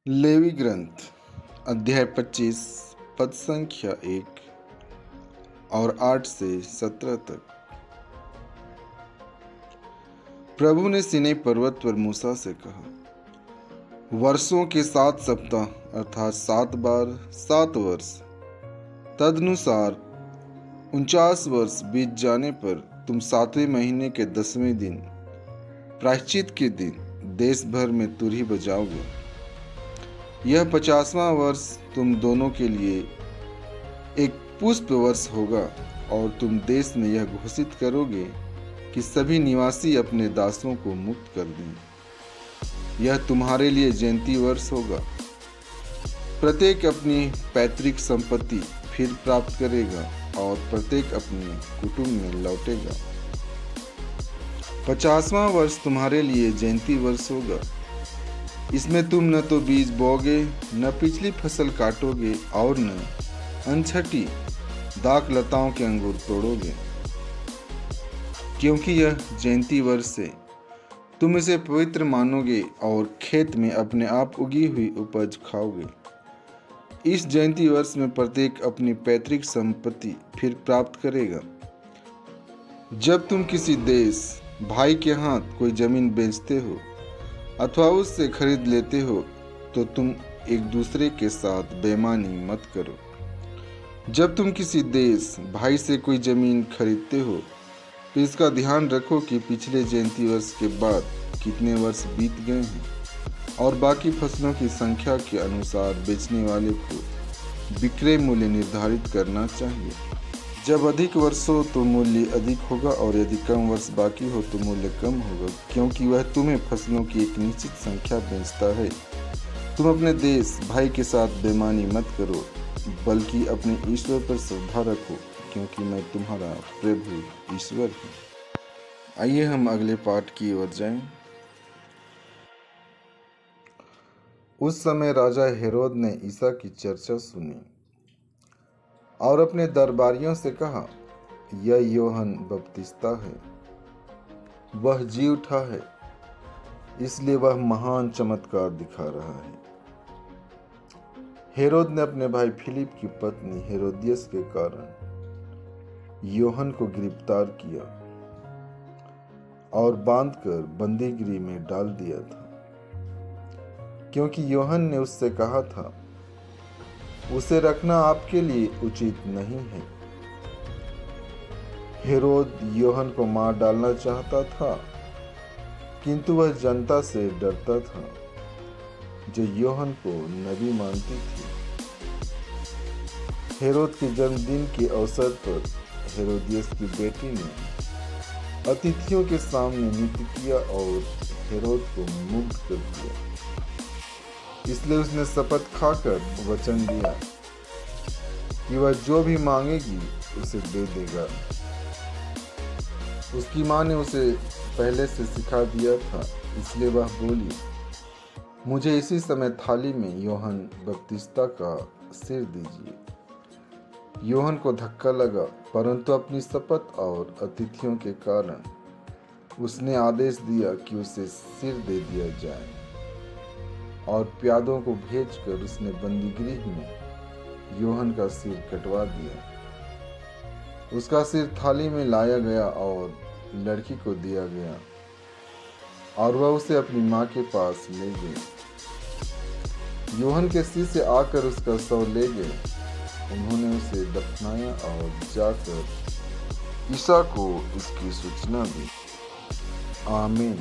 Levy ग्रंथ अध्याय 25 पद संख्या 1 और 8 से 17 तक। प्रभु ने सीनै पर्वत पर मूसा से कहा, वर्षों के 7 सप्ताह अर्थात 7 बार 7 वर्ष, तदनुसार 49 वर्ष बीत जाने पर तुम 7वें महीने के 10वें दिन प्रायश्चित के दिन देश भर में तुरही बजाओगे। यह 50वां वर्ष तुम दोनों के लिए एक पुष्प वर्ष होगा और तुम देश में यह घोषित करोगे कि सभी निवासी अपने दासों को मुक्त कर दें। यह तुम्हारे लिए जयंती वर्ष होगा। प्रत्येक अपनी पैतृक संपत्ति फिर प्राप्त करेगा और प्रत्येक अपने कुटुंब में लौटेगा। 50वां वर्ष तुम्हारे लिए जयंती वर्ष होगा। इसमें तुम न तो बीज बोओगे, न पिछली फसल काटोगे और न अनछटी दाख लताओं के अंगूर तोड़ोगे, क्योंकि यह जयंती वर्ष है। तुम इसे पवित्र मानोगे और खेत में अपने आप उगी हुई उपज खाओगे। इस जयंती वर्ष में प्रत्येक अपनी पैतृक संपत्ति फिर प्राप्त करेगा। जब तुम किसी देश भाई के हाथ कोई जमीन बेचते हो अथवा उससे खरीद लेते हो तो तुम एक दूसरे के साथ बेईमानी मत करो। जब तुम किसी देश भाई से कोई जमीन खरीदते हो तो इसका ध्यान रखो कि पिछले जयंती वर्ष के बाद कितने वर्ष बीत गए हैं और बाकी फसलों की संख्या के अनुसार बेचने वाले को विक्रय मूल्य निर्धारित करना चाहिए। जब अधिक वर्ष हो तो मूल्य अधिक होगा और यदि कम वर्ष बाकी हो तो मूल्य कम होगा, क्योंकि वह तुम्हें फसलों की एक निश्चित संख्या बेचता है। तुम अपने देश भाई के साथ बेईमानी मत करो, बल्कि अपने ईश्वर पर श्रद्धा रखो, क्योंकि मैं तुम्हारा प्रभु ईश्वर हूँ। आइए हम अगले पाठ की ओर जाएं। उस समय राजा हेरोद ने ईसा की चर्चा सुनी और अपने दरबारियों से कहा, यह यूहन्ना बपतिस्ता है। वह जी उठा है, इसलिए वह महान चमत्कार दिखा रहा है। हेरोद ने अपने भाई फिलिप की पत्नी हेरोदियस के कारण यूहन्ना को गिरफ्तार किया और बांधकर बंदीगृह में डाल दिया था, क्योंकि यूहन्ना ने उससे कहा था, उसे रखना आपके लिए उचित नहीं है। हेरोद यूहन्ना को मार डालना चाहता था, किंतु वह जनता से डरता था जो यूहन्ना को नबी मानती थी। हेरोद के जन्मदिन के अवसर पर हेरोदियस की बेटी ने अतिथियों के सामने नृत्य किया और हेरोद को मुग्ध कर दिया। इसलिए उसने शपथ खाकर वचन दिया कि वह जो भी मांगेगी उसे दे देगा। उसकी मां ने उसे पहले से सिखा दिया था, इसलिए वह बोली, मुझे इसी समय थाली में यूहन्ना बपतिस्ता का सिर दीजिए। यूहन्ना को धक्का लगा, परंतु अपनी शपथ और अतिथियों के कारण उसने आदेश दिया कि उसे सिर दे दिया जाए और प्यादों को भेजकर उसने बंदीगृह में यूहन्ना का सिर कटवा दिया। उसका सिर थाली में लाया गया और लड़की को दिया गया और वह उसे अपनी मां के पास ले गई। यूहन्ना के शिष्य आकर उसका शव ले गए। उन्होंने उसे दफनाया और जाकर ईसा को इसकी सूचना दी। आमीन।